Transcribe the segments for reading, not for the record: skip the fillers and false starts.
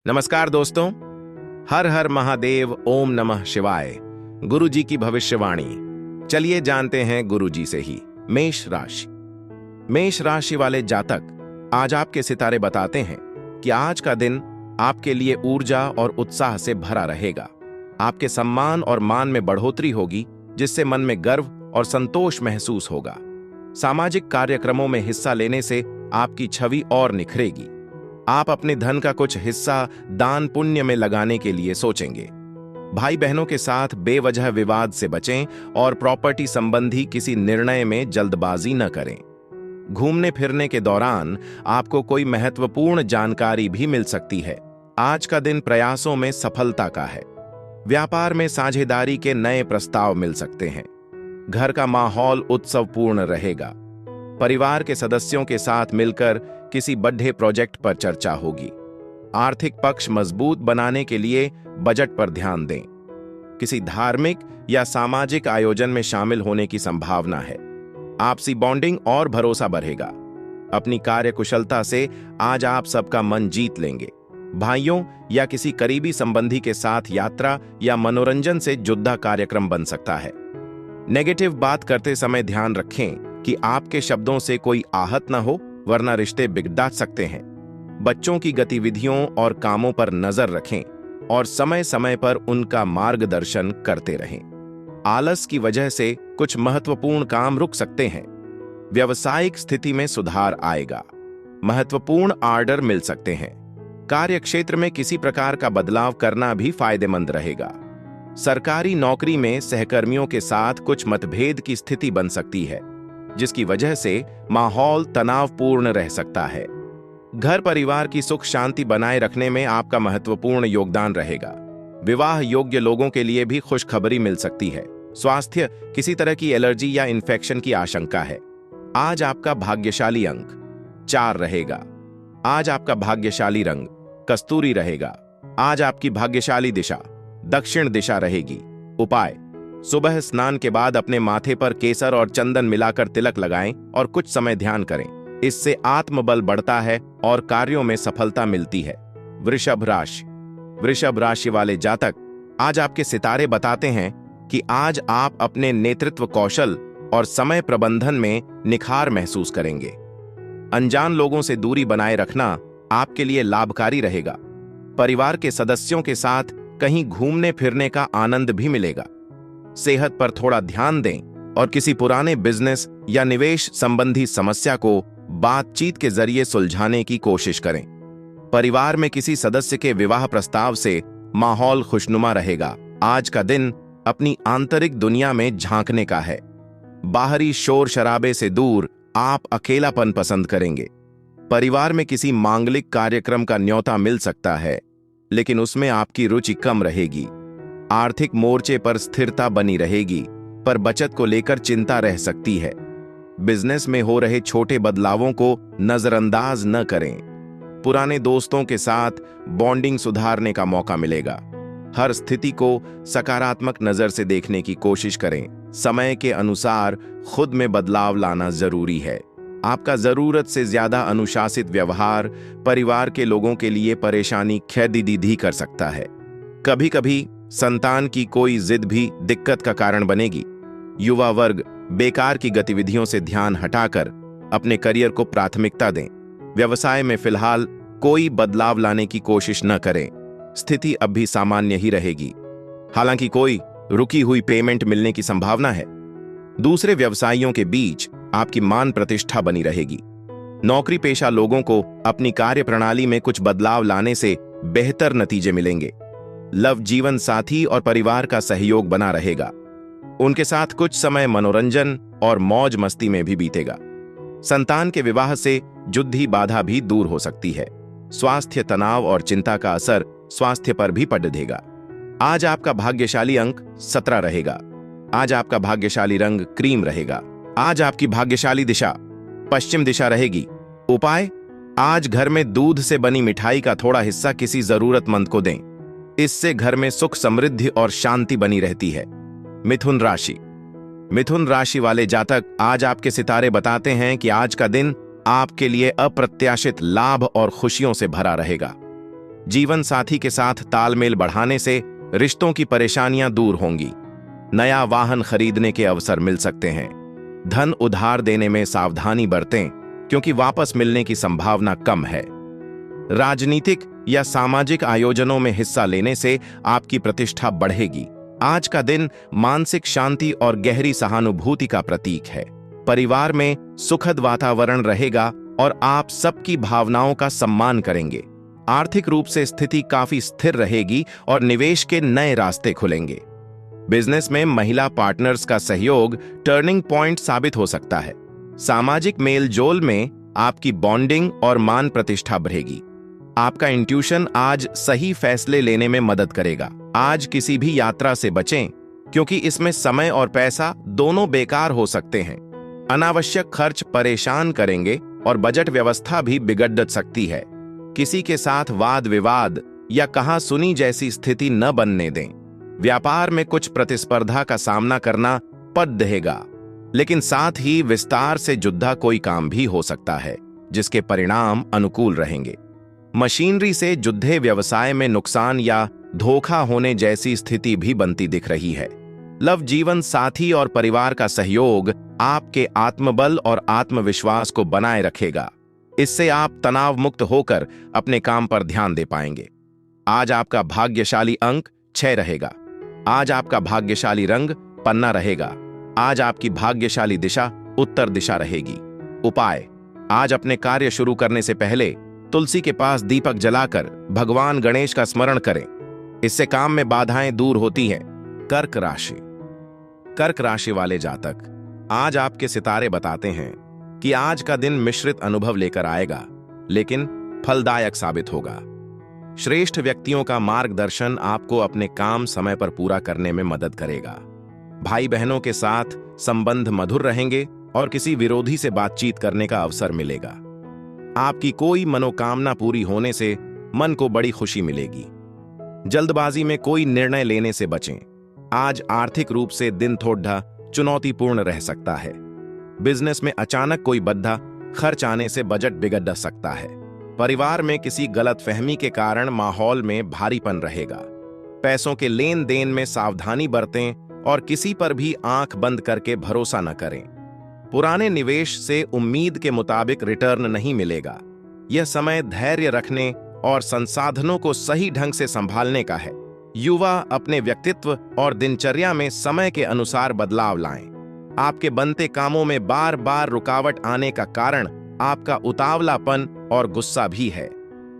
नमस्कार दोस्तों। हर हर महादेव, ओम नमः शिवाय। गुरु जी की भविष्यवाणी। चलिए जानते हैं गुरु जी से ही। मेष राशि। मेष राशि वाले जातक, आज आपके सितारे बताते हैं कि आज का दिन आपके लिए ऊर्जा और उत्साह से भरा रहेगा। आपके सम्मान और मान में बढ़ोतरी होगी, जिससे मन में गर्व और संतोष महसूस होगा। सामाजिक कार्यक्रमों में हिस्सा लेने से आपकी छवि और निखरेगी। आप अपने धन का कुछ हिस्सा दान पुण्य में लगाने के लिए सोचेंगे। भाई बहनों के साथ बेवजह विवाद से बचें और प्रॉपर्टी संबंधी किसी निर्णय में जल्दबाजी न करें। घूमने फिरने के दौरान आपको कोई महत्वपूर्ण जानकारी भी मिल सकती है। आज का दिन प्रयासों में सफलता का है। व्यापार में साझेदारी के नए प्रस्ताव मिल सकते हैं। घर का माहौल उत्सवपूर्ण रहेगा। परिवार के सदस्यों के साथ मिलकर किसी बड़े प्रोजेक्ट पर चर्चा होगी। आर्थिक पक्ष मजबूत बनाने के लिए बजट पर ध्यान दें। किसी धार्मिक या सामाजिक आयोजन में शामिल होने की संभावना है। आपसी बॉन्डिंग और भरोसा बढ़ेगा। अपनी कार्यकुशलता से आज आप सबका मन जीत लेंगे। भाइयों या किसी करीबी संबंधी के साथ यात्रा या मनोरंजन से जुड़ा कार्यक्रम बन सकता है। नेगेटिव बात करते समय ध्यान रखें कि आपके शब्दों से कोई आहत न हो, वरना रिश्ते बिगड़ सकते हैं। बच्चों की गतिविधियों और कामों पर नजर रखें और समय समय पर उनका मार्गदर्शन करते रहें। आलस की वजह से कुछ महत्वपूर्ण काम रुक सकते हैं। व्यावसायिक स्थिति में सुधार आएगा। महत्वपूर्ण ऑर्डर मिल सकते हैं। कार्यक्षेत्र में किसी प्रकार का बदलाव करना भी फायदेमंद रहेगा। सरकारी नौकरी में सहकर्मियों के साथ कुछ मतभेद की स्थिति बन सकती है, जिसकी वजह से माहौल तनावपूर्ण रह सकता है। घर परिवार की सुख शांति बनाए रखने में आपका महत्वपूर्ण योगदान रहेगा। विवाह योग्य लोगों के लिए भी खुशखबरी मिल सकती है। स्वास्थ्य, किसी तरह की एलर्जी या इन्फेक्शन की आशंका है। आज आपका भाग्यशाली अंक 4 रहेगा। आज आपका भाग्यशाली रंग कस्तूरी रहेगा। आज आपकी भाग्यशाली दिशा दक्षिण दिशा रहेगी। उपाय: सुबह स्नान के बाद अपने माथे पर केसर और चंदन मिलाकर तिलक लगाएं और कुछ समय ध्यान करें। इससे आत्मबल बढ़ता है और कार्यों में सफलता मिलती है। वृषभ राशि। वृषभ राशि वाले जातक, आज आपके सितारे बताते हैं कि आज आप अपने नेतृत्व कौशल और समय प्रबंधन में निखार महसूस करेंगे। अनजान लोगों से दूरी बनाए रखना आपके लिए लाभकारी रहेगा। परिवार के सदस्यों के साथ कहीं घूमने फिरने का आनंद भी मिलेगा। सेहत पर थोड़ा ध्यान दें और किसी पुराने बिजनेस या निवेश संबंधी समस्या को बातचीत के जरिए सुलझाने की कोशिश करें। परिवार में किसी सदस्य के विवाह प्रस्ताव से माहौल खुशनुमा रहेगा। आज का दिन अपनी आंतरिक दुनिया में झांकने का है। बाहरी शोर शराबे से दूर आप अकेलापन पसंद करेंगे। परिवार में किसी मांगलिक कार्यक्रम का न्योता मिल सकता है, लेकिन उसमें आपकी रुचि कम रहेगी। आर्थिक मोर्चे पर स्थिरता बनी रहेगी, पर बचत को लेकर चिंता रह सकती है। बिजनेस में हो रहे छोटे बदलावों को नजरअंदाज न करें। पुराने दोस्तों के साथ बॉन्डिंग सुधारने का मौका मिलेगा। हर स्थिति को सकारात्मक नजर से देखने की कोशिश करें। समय के अनुसार खुद में बदलाव लाना जरूरी है। आपका जरूरत से ज्यादा अनुशासित व्यवहार परिवार के लोगों के लिए परेशानी खैदी कर सकता है। कभी कभी संतान की कोई जिद भी दिक्कत का कारण बनेगी। युवा वर्ग, बेकार की गतिविधियों से ध्यान हटाकर अपने करियर को प्राथमिकता दें। व्यवसाय में फिलहाल कोई बदलाव लाने की कोशिश न करें। स्थिति अब भी सामान्य ही रहेगी। हालांकि कोई रुकी हुई पेमेंट मिलने की संभावना है। दूसरे व्यवसायियों के बीच आपकी मान प्रतिष्ठा बनी रहेगी। नौकरी पेशा लोगों को अपनी कार्य प्रणाली में कुछ बदलाव लाने से बेहतर नतीजे मिलेंगे। लव जीवन साथी और परिवार का सहयोग बना रहेगा। उनके साथ कुछ समय मनोरंजन और मौज मस्ती में भी बीतेगा। संतान के विवाह से जुद्धी बाधा भी दूर हो सकती है। स्वास्थ्य, तनाव और चिंता का असर स्वास्थ्य पर भी पड़ेगा। आज आपका भाग्यशाली अंक 17 रहेगा। आज आपका भाग्यशाली रंग क्रीम रहेगा। आज आपकी भाग्यशाली दिशा पश्चिम दिशा रहेगी। उपाय: आज घर में दूध से बनी मिठाई का थोड़ा हिस्सा किसी जरूरतमंद को दें। इससे घर में सुख, समृद्धि और शांति बनी रहती है। मिथुन राशि। मिथुन राशि वाले जातक, आज आपके सितारे बताते हैं कि आज का दिन आपके लिए अप्रत्याशित लाभ और खुशियों से भरा रहेगा। जीवन साथी के साथ तालमेल बढ़ाने से रिश्तों की परेशानियां दूर होंगी। नया वाहन खरीदने के अवसर मिल सकते हैं। धन उधार देने में सावधानी बरतें, क्योंकि वापस मिलने की संभावना कम है। राजनीतिक या सामाजिक आयोजनों में हिस्सा लेने से आपकी प्रतिष्ठा बढ़ेगी। आज का दिन मानसिक शांति और गहरी सहानुभूति का प्रतीक है। परिवार में सुखद वातावरण रहेगा और आप सबकी भावनाओं का सम्मान करेंगे। आर्थिक रूप से स्थिति काफी स्थिर रहेगी और निवेश के नए रास्ते खुलेंगे। बिजनेस में महिला पार्टनर्स का सहयोग टर्निंग पॉइंट साबित हो सकता है। सामाजिक मेलजोल में आपकी बॉन्डिंग और मान प्रतिष्ठा बढ़ेगी। आपका इंट्यूशन आज सही फैसले लेने में मदद करेगा। आज किसी भी यात्रा से बचें, क्योंकि इसमें समय और पैसा दोनों बेकार हो सकते हैं। अनावश्यक खर्च परेशान करेंगे और बजट व्यवस्था भी बिगड़ सकती है। किसी के साथ वाद विवाद या कहासुनी जैसी स्थिति न बनने दें। व्यापार में कुछ प्रतिस्पर्धा का सामना करना पड़ रहेगा, लेकिन साथ ही विस्तार से जुड़ा कोई काम भी हो सकता है जिसके परिणाम अनुकूल रहेंगे। मशीनरी से जुड़े व्यवसाय में नुकसान या धोखा होने जैसी स्थिति भी बनती दिख रही है। लव जीवन साथी और परिवार का सहयोग आपके आत्मबल और आत्मविश्वास को बनाए रखेगा। इससे आप तनाव मुक्त होकर अपने काम पर ध्यान दे पाएंगे। आज आपका भाग्यशाली अंक 6 रहेगा। आज आपका भाग्यशाली रंग पन्ना रहेगा। आज आपकी भाग्यशाली दिशा उत्तर दिशा रहेगी। उपाय: आज अपने कार्य शुरू करने से पहले तुलसी के पास दीपक जलाकर भगवान गणेश का स्मरण करें। इससे काम में बाधाएं दूर होती हैं। कर्क राशि। कर्क राशि वाले जातक, आज आपके सितारे बताते हैं कि आज का दिन मिश्रित अनुभव लेकर आएगा, लेकिन फलदायक साबित होगा। श्रेष्ठ व्यक्तियों का मार्गदर्शन आपको अपने काम समय पर पूरा करने में मदद करेगा। भाई बहनों के साथ संबंध मधुर रहेंगे और किसी विरोधी से बातचीत करने का अवसर मिलेगा। आपकी कोई मनोकामना पूरी होने से मन को बड़ी खुशी मिलेगी। जल्दबाजी में कोई निर्णय लेने से बचें। आज आर्थिक रूप से दिन थोड़ा चुनौतीपूर्ण रह सकता है। बिजनेस में अचानक कोई बद्धा खर्च आने से बजट बिगड़ सकता है। परिवार में किसी गलतफहमी के कारण माहौल में भारीपन रहेगा। पैसों के लेन देन में सावधानी बरतें और किसी पर भी आंख बंद करके भरोसा न करें। पुराने निवेश से उम्मीद के मुताबिक रिटर्न नहीं मिलेगा। यह समय धैर्य रखने और संसाधनों को सही ढंग से संभालने का है। युवा अपने व्यक्तित्व और दिनचर्या में समय के अनुसार बदलाव लाएं। आपके बनते कामों में बार बार रुकावट आने का कारण आपका उतावलापन और गुस्सा भी है।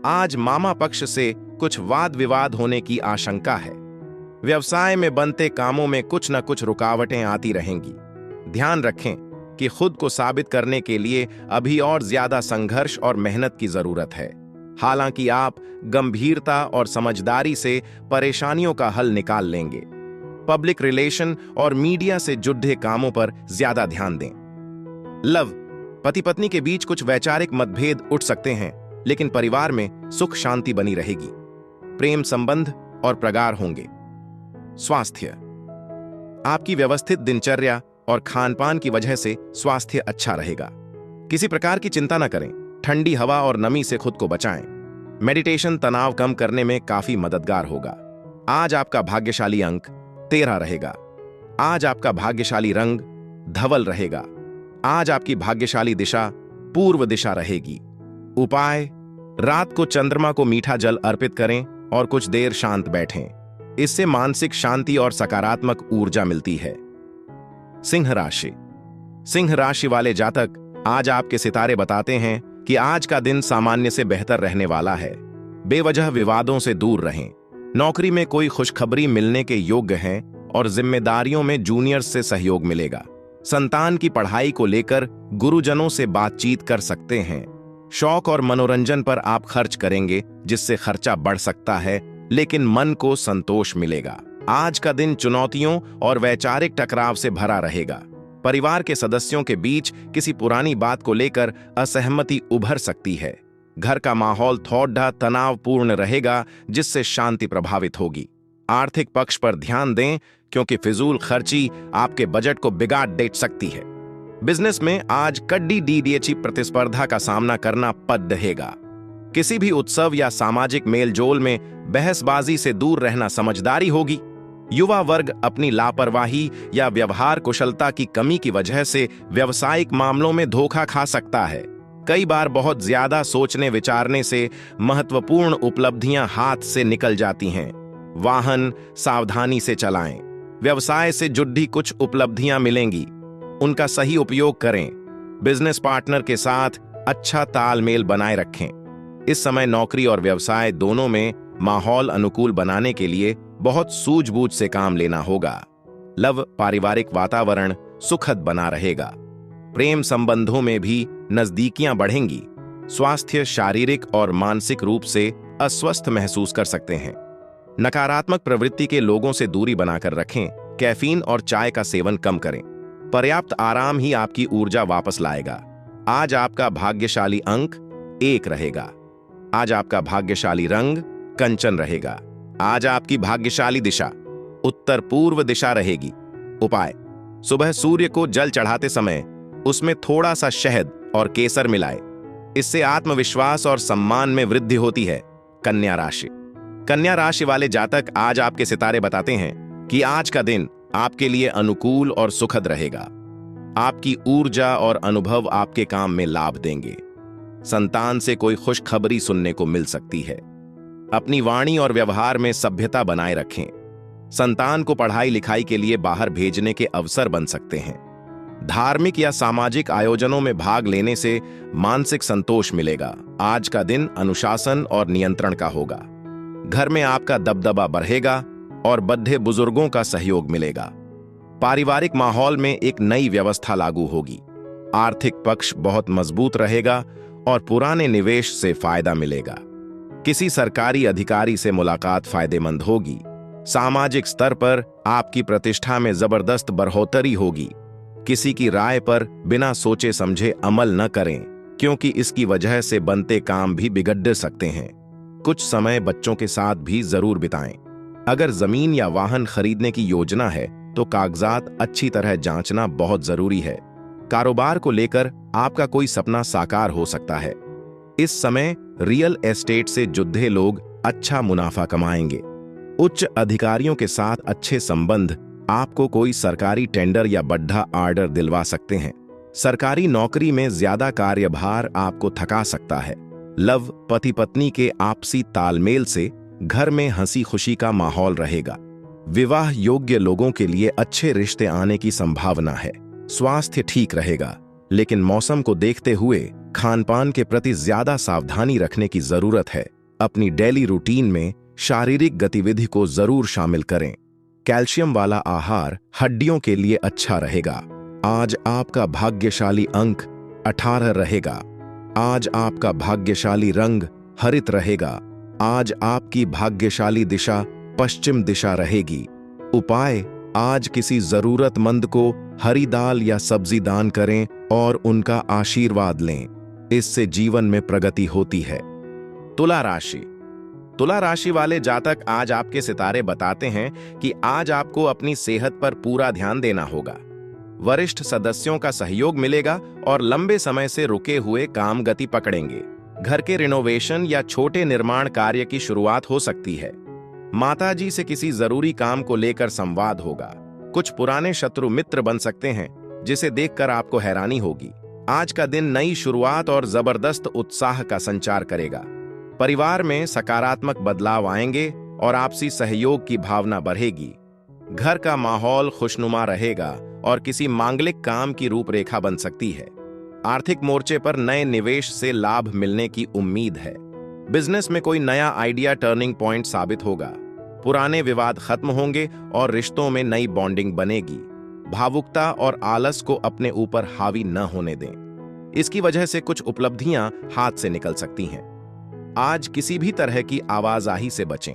आज मामा पक्ष से कुछ वाद विवाद होने की आशंका है। व्यवसाय में बनते कामों में कुछ न कुछ रुकावटें आती रहेंगी। ध्यान रखें कि खुद को साबित करने के लिए अभी और ज्यादा संघर्ष और मेहनत की जरूरत है। हालांकि आप गंभीरता और समझदारी से परेशानियों का हल निकाल लेंगे। पब्लिक रिलेशन और मीडिया से जुड़े कामों पर ज्यादा ध्यान दें। लव: पति पत्नी के बीच कुछ वैचारिक मतभेद उठ सकते हैं, लेकिन परिवार में सुख शांति बनी रहेगी। प्रेम संबंध और प्रगाढ़ होंगे। स्वास्थ्य: आपकी व्यवस्थित दिनचर्या और खानपान की वजह से स्वास्थ्य अच्छा रहेगा। किसी प्रकार की चिंता न करें। ठंडी हवा और नमी से खुद को बचाएं। मेडिटेशन तनाव कम करने में काफी मददगार होगा। आज आपका भाग्यशाली अंक 13 रहेगा। आज आपका भाग्यशाली रंग धवल रहेगा। आज आपकी भाग्यशाली दिशा पूर्व दिशा रहेगी। उपाय: रात को चंद्रमा को मीठा जल अर्पित करें और कुछ देर शांत बैठें। इससे मानसिक शांति और सकारात्मक ऊर्जा मिलती है। सिंह राशि। सिंह राशि वाले जातक, आज आपके सितारे बताते हैं कि आज का दिन सामान्य से बेहतर रहने वाला है। बेवजह विवादों से दूर रहें। नौकरी में कोई खुशखबरी मिलने के योग्य हैं और जिम्मेदारियों में जूनियर्स से सहयोग मिलेगा। संतान की पढ़ाई को लेकर गुरुजनों से बातचीत कर सकते हैं। शौक और मनोरंजन पर आप खर्च करेंगे, जिससे खर्चा बढ़ सकता है, लेकिन मन को संतोष मिलेगा। आज का दिन चुनौतियों और वैचारिक टकराव से भरा रहेगा। परिवार के सदस्यों के बीच किसी पुरानी बात को लेकर असहमति उभर सकती है। घर का माहौल थोड़ा तनावपूर्ण रहेगा, जिससे शांति प्रभावित होगी। आर्थिक पक्ष पर ध्यान दें, क्योंकि फिजूल खर्ची आपके बजट को बिगाड़ दे सकती है। बिजनेस में आज कड़ी डीडीएची प्रतिस्पर्धा का सामना करना पड़ रहेगा। किसी भी उत्सव या सामाजिक मेलजोल में बहसबाजी से दूर रहना समझदारी होगी। युवा वर्ग अपनी लापरवाही या व्यवहार कुशलता की कमी की वजह से व्यावसायिक मामलों में धोखा खा सकता है। कई बार बहुत ज्यादा सोचने विचारने से महत्वपूर्ण उपलब्धियां हाथ से निकल जाती हैं। वाहन सावधानी से चलाएं। व्यवसाय से जुड़ी कुछ उपलब्धियां मिलेंगी, उनका सही उपयोग करें। बिजनेस पार्टनर के साथ अच्छा तालमेल बनाए रखें। इस समय नौकरी और व्यवसाय दोनों में माहौल अनुकूल बनाने के लिए बहुत सूझबूझ से काम लेना होगा। लव पारिवारिक वातावरण सुखद बना रहेगा। प्रेम संबंधों में भी नजदीकियां बढ़ेंगी। स्वास्थ्य शारीरिक और मानसिक रूप से अस्वस्थ महसूस कर सकते हैं। नकारात्मक प्रवृत्ति के लोगों से दूरी बनाकर रखें। कैफीन और चाय का सेवन कम करें। पर्याप्त आराम ही आपकी ऊर्जा वापस लाएगा। आज आपका भाग्यशाली अंक 1 रहेगा। आज आपका भाग्यशाली रंग कंचन रहेगा। आज आपकी भाग्यशाली दिशा उत्तर पूर्व दिशा रहेगी। उपाय: सुबह सूर्य को जल चढ़ाते समय उसमें थोड़ा सा शहद और केसर मिलाए। इससे आत्मविश्वास और सम्मान में वृद्धि होती है। कन्या राशि। कन्या राशि वाले जातक, आज आपके सितारे बताते हैं कि आज का दिन आपके लिए अनुकूल और सुखद रहेगा। आपकी ऊर्जा और अनुभव आपके काम में लाभ देंगे। संतान से कोई खुशखबरी सुनने को मिल सकती है। अपनी वाणी और व्यवहार में सभ्यता बनाए रखें। संतान को पढ़ाई लिखाई के लिए बाहर भेजने के अवसर बन सकते हैं। धार्मिक या सामाजिक आयोजनों में भाग लेने से मानसिक संतोष मिलेगा। आज का दिन अनुशासन और नियंत्रण का होगा। घर में आपका दबदबा बढ़ेगा और बद्ध बुजुर्गों का सहयोग मिलेगा। पारिवारिक माहौल में एक नई व्यवस्था लागू होगी। आर्थिक पक्ष बहुत मजबूत रहेगा और पुराने निवेश से फायदा मिलेगा। किसी सरकारी अधिकारी से मुलाकात फायदेमंद होगी। सामाजिक स्तर पर आपकी प्रतिष्ठा में जबरदस्त बढ़ोतरी होगी। किसी की राय पर बिना सोचे समझे अमल न करें, क्योंकि इसकी वजह से बनते काम भी बिगड़ सकते हैं। कुछ समय बच्चों के साथ भी जरूर बिताएं। अगर जमीन या वाहन खरीदने की योजना है तो कागजात अच्छी तरह जांचना बहुत जरूरी है। कारोबार को लेकर आपका कोई सपना साकार हो सकता है। इस समय रियल एस्टेट से जुड़े लोग अच्छा मुनाफा कमाएंगे। उच्च अधिकारियों के साथ अच्छे संबंध आपको कोई सरकारी टेंडर या बड़ा ऑर्डर दिलवा सकते हैं। सरकारी नौकरी में ज्यादा कार्यभार आपको थका सकता है। लव पति पत्नी के आपसी तालमेल से घर में हंसी खुशी का माहौल रहेगा। विवाह योग्य लोगों के लिए अच्छे रिश्ते आने की संभावना है। स्वास्थ्य ठीक रहेगा, लेकिन मौसम को देखते हुए खानपान के प्रति ज्यादा सावधानी रखने की जरूरत है। अपनी डेली रूटीन में शारीरिक गतिविधि को जरूर शामिल करें। कैल्शियम वाला आहार हड्डियों के लिए अच्छा रहेगा। आज आपका भाग्यशाली अंक 18 रहेगा। आज आपका भाग्यशाली रंग हरित रहेगा। आज आपकी भाग्यशाली दिशा पश्चिम दिशा रहेगी। उपाय: आज किसी जरूरतमंद को हरी दाल या सब्जी दान करें और उनका आशीर्वाद लें। इससे जीवन में प्रगति होती है। तुला राशि। तुला राशि वाले जातक, आज आपके सितारे बताते हैं कि आज आपको अपनी सेहत पर पूरा ध्यान देना होगा। वरिष्ठ सदस्यों का सहयोग मिलेगा और लंबे समय से रुके हुए काम गति पकड़ेंगे। घर के रिनोवेशन या छोटे निर्माण कार्य की शुरुआत हो सकती है। माताजी से किसी जरूरी काम को लेकर संवाद होगा। कुछ पुराने शत्रु मित्र बन सकते हैं, जिसे देखकर आपको हैरानी होगी। आज का दिन नई शुरुआत और जबरदस्त उत्साह का संचार करेगा। परिवार में सकारात्मक बदलाव आएंगे और आपसी सहयोग की भावना बढ़ेगी। घर का माहौल खुशनुमा रहेगा और किसी मांगलिक काम की रूपरेखा बन सकती है। आर्थिक मोर्चे पर नए निवेश से लाभ मिलने की उम्मीद है। बिजनेस में कोई नया आइडिया टर्निंग पॉइंट साबित होगा। पुराने विवाद खत्म होंगे और रिश्तों में नई बॉन्डिंग बनेगी। भावुकता और आलस को अपने ऊपर हावी न होने दें। इसकी वजह से कुछ उपलब्धियां हाथ से निकल सकती हैं। आज किसी भी तरह की आवाजाही से बचें।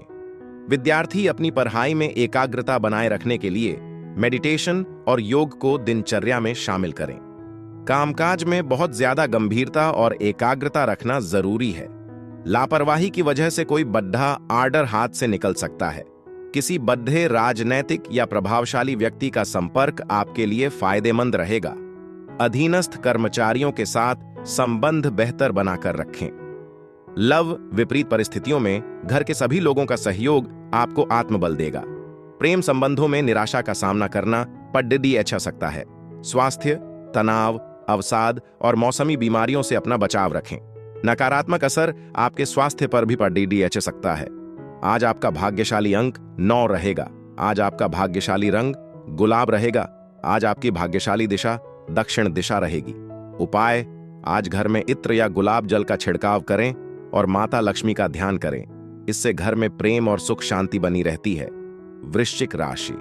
विद्यार्थी अपनी पढ़ाई में एकाग्रता बनाए रखने के लिए मेडिटेशन और योग को दिनचर्या में शामिल करें। कामकाज में बहुत ज्यादा गंभीरता और एकाग्रता रखना जरूरी है। लापरवाही की वजह से कोई बड़ा ऑर्डर हाथ से निकल सकता है। किसी बड़े राजनैतिक या प्रभावशाली व्यक्ति का संपर्क आपके लिए फायदेमंद रहेगा। अधीनस्थ कर्मचारियों के साथ संबंध बेहतर बनाकर रखें। लव, विपरीत परिस्थितियों में घर के सभी लोगों का सहयोग आपको आत्मबल देगा। प्रेम संबंधों में निराशा का सामना करना पdd हो सकता है। स्वास्थ्य, तनाव, अवसाद और मौसमी बीमारियों से अपना बचाव रखें। नकारात्मक असर आपके स्वास्थ्य पर भी पdd हो सकता है। आज आपका भाग्यशाली अंक 9 रहेगा। आज आपका भाग्यशाली रंग गुलाब रहेगा। आज आपकी भाग्यशाली दिशा दक्षिण दिशा रहेगी। उपाय, आज घर में इत्र या गुलाब जल का छिड़काव करें और माता लक्ष्मी का ध्यान करें। इससे घर में प्रेम और सुख शांति बनी रहती है। वृश्चिक राशि।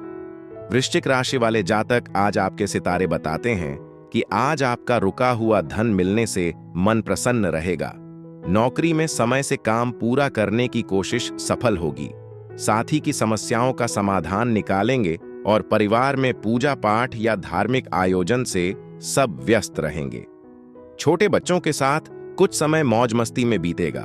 वृश्चिक राशि वाले जातक, आज आपके सितारे बताते हैं कि आज आपका रुका हुआ धन मिलने से मन प्रसन्न रहेगा। नौकरी में समय से काम पूरा करने की कोशिश सफल होगी। साथी की समस्याओं का समाधान निकालेंगे और परिवार में पूजा पाठ या धार्मिक आयोजन से सब व्यस्त रहेंगे। छोटे बच्चों के साथ कुछ समय मौज मस्ती में बीतेगा।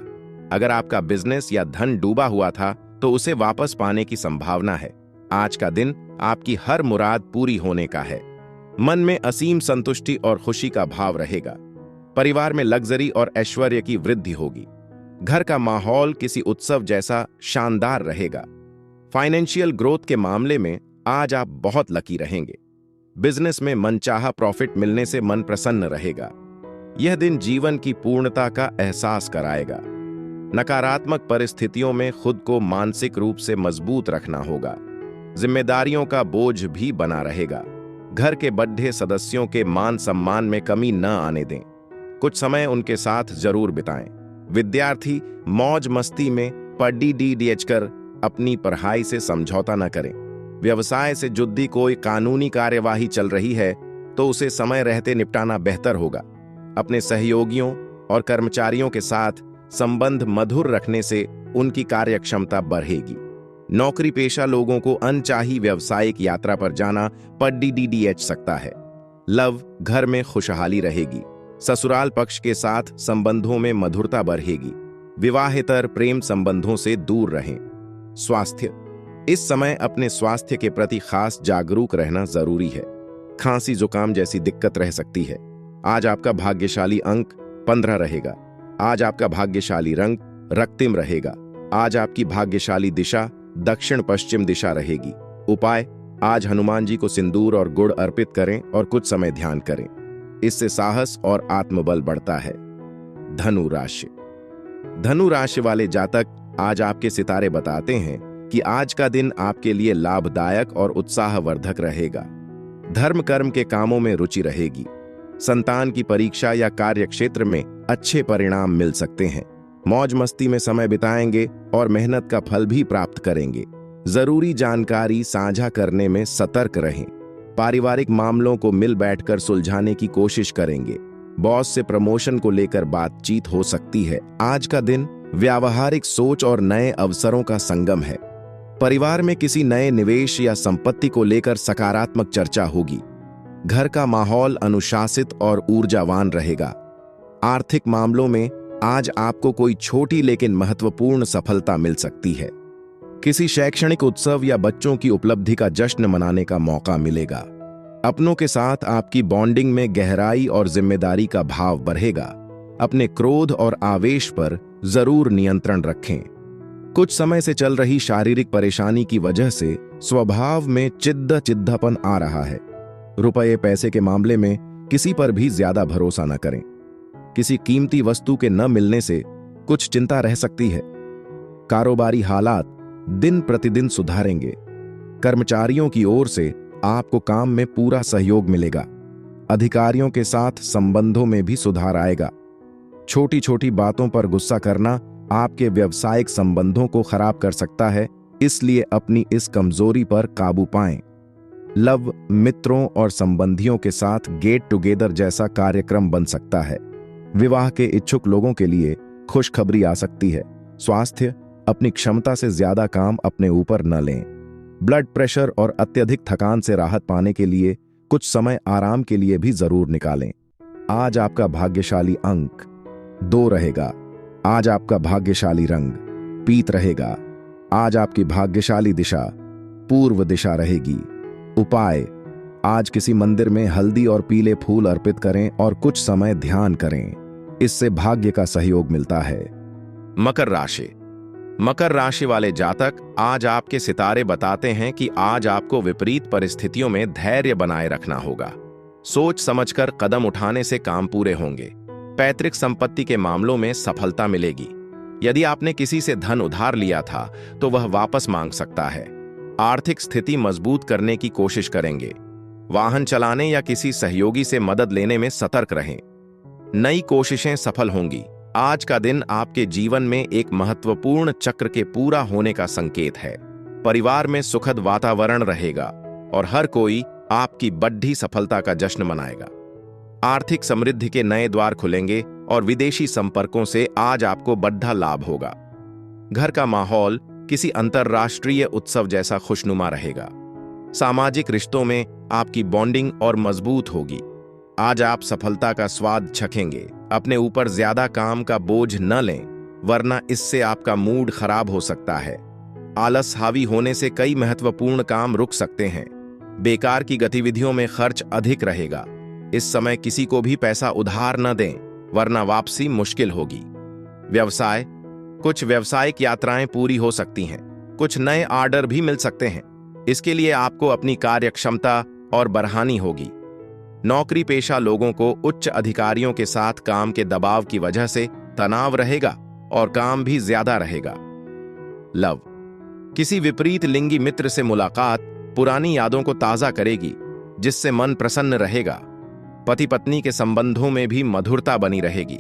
अगर आपका बिजनेस या धन डूबा हुआ था तो उसे वापस पाने की संभावना है। आज का दिन आपकी हर मुराद पूरी होने का है। मन में असीम संतुष्टि और खुशी का भाव रहेगा। परिवार में लग्जरी और ऐश्वर्य की वृद्धि होगी। घर का माहौल किसी उत्सव जैसा शानदार रहेगा। फाइनेंशियल ग्रोथ के मामले में आज आप बहुत लकी रहेंगे। बिजनेस में मनचाहा प्रॉफिट मिलने से मन प्रसन्न रहेगा। यह दिन जीवन की पूर्णता का एहसास कराएगा। नकारात्मक परिस्थितियों में खुद को मानसिक रूप से मजबूत रखना होगा। जिम्मेदारियों का बोझ भी बना रहेगा। घर के बड़े सदस्यों के मान सम्मान में कमी न आने दें। कुछ समय उनके साथ जरूर बिताएं। विद्यार्थी मौज मस्ती में पdd कर अपनी पढ़ाई से समझौता न करें। व्यवसाय से जुड़ी कोई कानूनी कार्यवाही चल रही है तो उसे समय रहते निपटाना बेहतर होगा। अपने सहयोगियों और कर्मचारियों के साथ संबंध मधुर रखने से उनकी कार्यक्षमता बढ़ेगी। नौकरी पेशा लोगों को अनचाही व्यावसायिक यात्रा पर जाना पdd सकता है। लव, घर में खुशहाली रहेगी। ससुराल पक्ष के साथ संबंधों में मधुरता बढ़ेगी। विवाहेतर प्रेम संबंधों से दूर रहें। स्वास्थ्य, इस समय अपने स्वास्थ्य के प्रति खास जागरूक रहना जरूरी है। खांसी जुकाम जैसी दिक्कत रह सकती है। आज आपका भाग्यशाली अंक 15 रहेगा। आज आपका भाग्यशाली रंग रक्तिम रहेगा। आज आपकी भाग्यशाली दिशा दक्षिण पश्चिम दिशा रहेगी। उपाय, आज हनुमान जी को सिंदूर और गुड़ अर्पित करें और कुछ समय ध्यान करें। इससे साहस और आत्मबल बढ़ता है। धनु राशि। धनु राशि वाले जातक, आज आपके सितारे बताते हैं कि आज का दिन आपके लिए लाभदायक और उत्साहवर्धक रहेगा। धर्म कर्म के कामों में रुचि रहेगी। संतान की परीक्षा या कार्य क्षेत्र में अच्छे परिणाम मिल सकते हैं। मौज मस्ती में समय बिताएंगे और मेहनत का फल भी प्राप्त करेंगे। जरूरी जानकारी साझा करने में सतर्क रहें। पारिवारिक मामलों को मिल बैठकर सुलझाने की कोशिश करेंगे। बॉस से प्रमोशन को लेकर बातचीत हो सकती है। आज का दिन व्यावहारिक सोच और नए अवसरों का संगम है। परिवार में किसी नए निवेश या संपत्ति को लेकर सकारात्मक चर्चा होगी। घर का माहौल अनुशासित और ऊर्जावान रहेगा। आर्थिक मामलों में आज आपको कोई छोटी लेकिन महत्वपूर्ण सफलता मिल सकती है। किसी शैक्षणिक उत्सव या बच्चों की उपलब्धि का जश्न मनाने का मौका मिलेगा। अपनों के साथ आपकी बॉन्डिंग में गहराई और जिम्मेदारी का भाव बढ़ेगा। अपने क्रोध और आवेश पर जरूर नियंत्रण रखें। कुछ समय से चल रही शारीरिक परेशानी की वजह से स्वभाव में चिद्धापन आ रहा है। रुपये पैसे के मामले में किसी पर भी ज्यादा भरोसा न करें। किसी कीमती वस्तु के न मिलने से कुछ चिंता रह सकती है। कारोबारी हालात दिन प्रतिदिन सुधारेंगे। कर्मचारियों की ओर से आपको काम में पूरा सहयोग मिलेगा। अधिकारियों के साथ संबंधों में भी सुधार आएगा। छोटी छोटी बातों पर गुस्सा करना आपके व्यावसायिक संबंधों को खराब कर सकता है, इसलिए अपनी इस कमजोरी पर काबू पाएं। लव, मित्रों और संबंधियों के साथ गेट टुगेदर जैसा कार्यक्रम बन सकता है। विवाह के इच्छुक लोगों के लिए खुशखबरी आ सकती है। स्वास्थ्य, अपनी क्षमता से ज्यादा काम अपने ऊपर न लें। ब्लड प्रेशर और अत्यधिक थकान से राहत पाने के लिए कुछ समय आराम के लिए भी जरूर निकालें। आज आपका भाग्यशाली अंक 2 रहेगा। आज आपका भाग्यशाली रंग पीत रहेगा। आज आपकी भाग्यशाली दिशा पूर्व दिशा रहेगी। उपाय, आज किसी मंदिर में हल्दी और पीले फूल अर्पित करें और कुछ समय ध्यान करें। इससे भाग्य का सहयोग मिलता है। मकर राशि। मकर राशि वाले जातक, आज आपके सितारे बताते हैं कि आज आपको विपरीत परिस्थितियों में धैर्य बनाए रखना होगा। सोच समझकर कदम उठाने से काम पूरे होंगे। पैतृक संपत्ति के मामलों में सफलता मिलेगी। यदि आपने किसी से धन उधार लिया था तो वह वापस मांग सकता है। आर्थिक स्थिति मजबूत करने की कोशिश करेंगे। वाहन चलाने या किसी सहयोगी से मदद लेने में सतर्क रहें। नई कोशिशें सफल होंगी। आज का दिन आपके जीवन में एक महत्वपूर्ण चक्र के पूरा होने का संकेत है। परिवार में सुखद वातावरण रहेगा और हर कोई आपकी बढ़ी सफलता का जश्न मनाएगा। आर्थिक समृद्धि के नए द्वार खुलेंगे और विदेशी संपर्कों से आज आपको बढ़ा लाभ होगा। घर का माहौल किसी अंतर्राष्ट्रीय उत्सव जैसा खुशनुमा रहेगा। सामाजिक रिश्तों में आपकी बॉन्डिंग और मजबूत होगी। आज आप सफलता का स्वाद चखेंगे। अपने ऊपर ज्यादा काम का बोझ न लें, वरना इससे आपका मूड खराब हो सकता है। आलस हावी होने से कई महत्वपूर्ण काम रुक सकते हैं। बेकार की गतिविधियों में खर्च अधिक रहेगा। इस समय किसी को भी पैसा उधार न दें, वरना वापसी मुश्किल होगी। व्यवसाय, कुछ व्यावसायिक यात्राएं पूरी हो सकती हैं। कुछ नए ऑर्डर भी मिल सकते हैं। इसके लिए आपको अपनी कार्यक्षमता और बढ़ानी होगी। नौकरी पेशा लोगों को उच्च अधिकारियों के साथ काम के दबाव की वजह से तनाव रहेगा और काम भी ज्यादा रहेगा। लव, किसी विपरीत लिंगी मित्र से मुलाकात पुरानी यादों को ताजा करेगी, जिससे मन प्रसन्न रहेगा। पति पत्नी के संबंधों में भी मधुरता बनी रहेगी।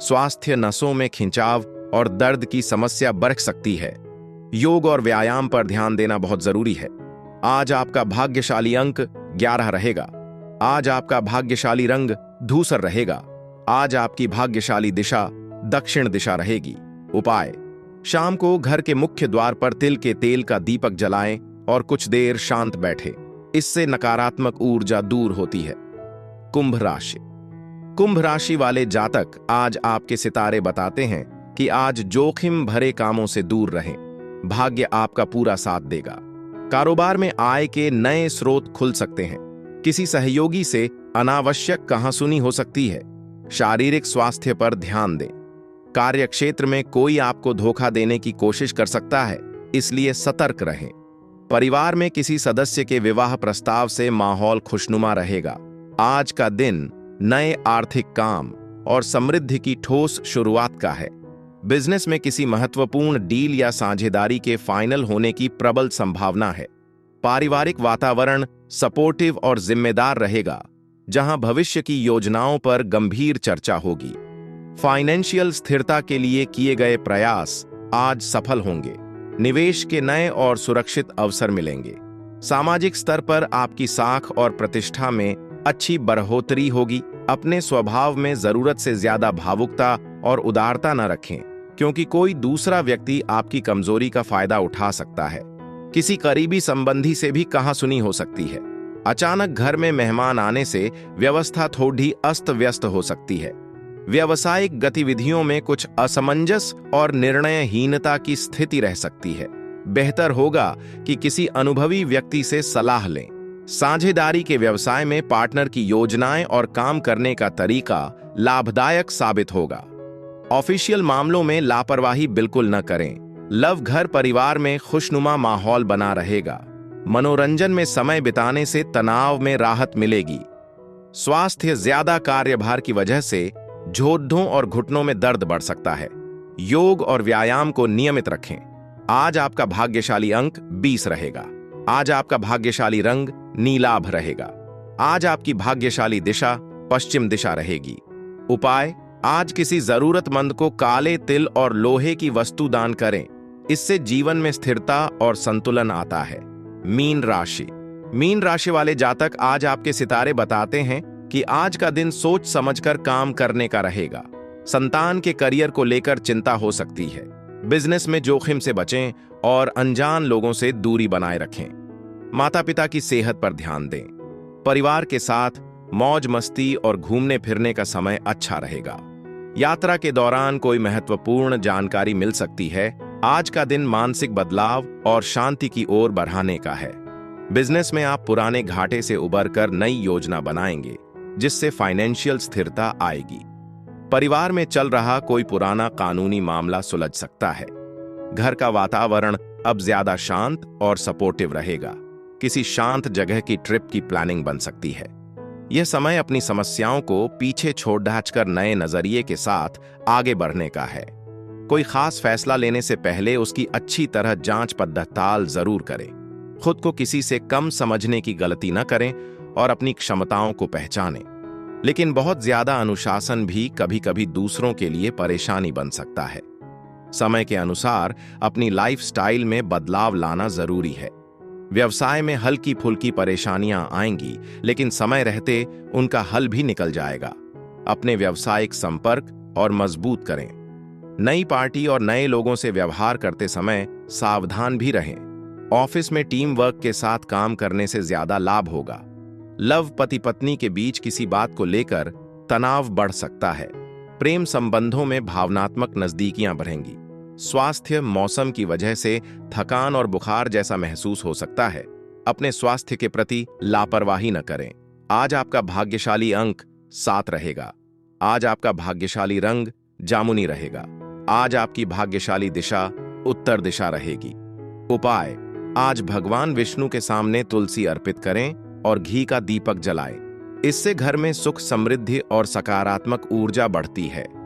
स्वास्थ्य, नसों में खिंचाव और दर्द की समस्या बढ़ सकती है। योग और व्यायाम पर ध्यान देना बहुत जरूरी है। आज आपका भाग्यशाली अंक 11 रहेगा। आज आपका भाग्यशाली रंग धूसर रहेगा। आज आपकी भाग्यशाली दिशा दक्षिण दिशा रहेगी। उपाय, शाम को घर के मुख्य द्वार पर तिल के तेल का दीपक जलाएं और कुछ देर शांत बैठे। इससे नकारात्मक ऊर्जा दूर होती है। कुंभ राशि। कुंभ राशि वाले जातक, आज आपके सितारे बताते हैं कि आज जोखिम भरे कामों से दूर रहें। भाग्य आपका पूरा साथ देगा। कारोबार में आय के नए स्रोत खुल सकते हैं। किसी सहयोगी से अनावश्यक कहासुनी हो सकती है। शारीरिक स्वास्थ्य पर ध्यान दें। कार्यक्षेत्र में कोई आपको धोखा देने की कोशिश कर सकता है, इसलिए सतर्क रहें। परिवार में किसी सदस्य के विवाह प्रस्ताव से माहौल खुशनुमा रहेगा। आज का दिन नए आर्थिक काम और समृद्धि की ठोस शुरुआत का है। बिजनेस में किसी महत्वपूर्ण डील या साझेदारी के फाइनल होने की प्रबल संभावना है। पारिवारिक वातावरण सपोर्टिव और जिम्मेदार रहेगा, जहां भविष्य की योजनाओं पर गंभीर चर्चा होगी। फाइनेंशियल स्थिरता के लिए किए गए प्रयास आज सफल होंगे। निवेश के नए और सुरक्षित अवसर मिलेंगे। सामाजिक स्तर पर आपकी साख और प्रतिष्ठा में अच्छी बढ़ोतरी होगी। अपने स्वभाव में जरूरत से ज्यादा भावुकता और उदारता न रखें, क्योंकि कोई दूसरा व्यक्ति आपकी कमजोरी का फायदा उठा सकता है। किसी करीबी संबंधी से भी कहासुनी हो सकती है। अचानक घर में मेहमान आने से व्यवस्था थोड़ी अस्त व्यस्त हो सकती है। व्यावसायिक गतिविधियों में कुछ असमंजस और निर्णयहीनता की स्थिति रह सकती है। बेहतर होगा कि किसी अनुभवी व्यक्ति से सलाह लें। साझेदारी के व्यवसाय में पार्टनर की योजनाएं और काम करने का तरीका लाभदायक साबित होगा। ऑफिशियल मामलों में लापरवाही बिल्कुल न करें। लव, घर परिवार में खुशनुमा माहौल बना रहेगा। मनोरंजन में समय बिताने से तनाव में राहत मिलेगी। स्वास्थ्य, ज्यादा कार्यभार की वजह से जोड़ों और घुटनों में दर्द बढ़ सकता है। योग और व्यायाम को नियमित रखें। आज आपका भाग्यशाली अंक 20 रहेगा। आज आपका भाग्यशाली रंग नीलाभ रहेगा। आज आपकी भाग्यशाली दिशा पश्चिम दिशा रहेगी। उपाय, आज किसी जरूरतमंद को काले तिल और लोहे की वस्तु दान करें। इससे जीवन में स्थिरता और संतुलन आता है। मीन राशि। मीन राशि वाले जातक, आज आपके सितारे बताते हैं कि आज का दिन सोच समझकर काम करने का रहेगा। संतान के करियर को लेकर चिंता हो सकती है। बिजनेस में जोखिम से बचें और अनजान लोगों से दूरी बनाए रखें। माता पिता की सेहत पर ध्यान दें। परिवार के साथ मौज मस्ती और घूमने फिरने का समय अच्छा रहेगा। यात्रा के दौरान कोई महत्वपूर्ण जानकारी मिल सकती है। आज का दिन मानसिक बदलाव और शांति की ओर बढ़ाने का है। बिजनेस में आप पुराने घाटे से उबरकर नई योजना बनाएंगे, जिससे फाइनेंशियल स्थिरता आएगी। परिवार में चल रहा कोई पुराना कानूनी मामला सुलझ सकता है। घर का वातावरण अब ज्यादा शांत और सपोर्टिव रहेगा। किसी शांत जगह की ट्रिप की प्लानिंग बन सकती है। यह समय अपनी समस्याओं को पीछे छोड़ कर नए नजरिए के साथ आगे बढ़ने का है। कोई खास फैसला लेने से पहले उसकी अच्छी तरह जांच पड़ताल जरूर करें। खुद को किसी से कम समझने की गलती न करें और अपनी क्षमताओं को पहचानें। लेकिन बहुत ज्यादा अनुशासन भी कभी कभी दूसरों के लिए परेशानी बन सकता है। समय के अनुसार अपनी लाइफस्टाइल में बदलाव लाना जरूरी है। व्यवसाय में हल्की फुल्की परेशानियां आएंगी, लेकिन समय रहते उनका हल भी निकल जाएगा। अपने व्यावसायिक संपर्क और मजबूत करें। नई पार्टी और नए लोगों से व्यवहार करते समय सावधान भी रहें। ऑफिस में टीम वर्क के साथ काम करने से ज्यादा लाभ होगा। लव पति पत्नी के बीच किसी बात को लेकर तनाव बढ़ सकता है। प्रेम संबंधों में भावनात्मक नजदीकियां बढ़ेंगी। स्वास्थ्य मौसम की वजह से थकान और बुखार जैसा महसूस हो सकता है। अपने स्वास्थ्य के प्रति लापरवाही न करें। आज आपका भाग्यशाली अंक 7 रहेगा। आज आपका भाग्यशाली रंग जामुनी रहेगा। आज आपकी भाग्यशाली दिशा उत्तर दिशा रहेगी। उपाय: आज भगवान विष्णु के सामने तुलसी अर्पित करें और घी का दीपक जलाएं। इससे घर में सुख समृद्धि और सकारात्मक ऊर्जा बढ़ती है।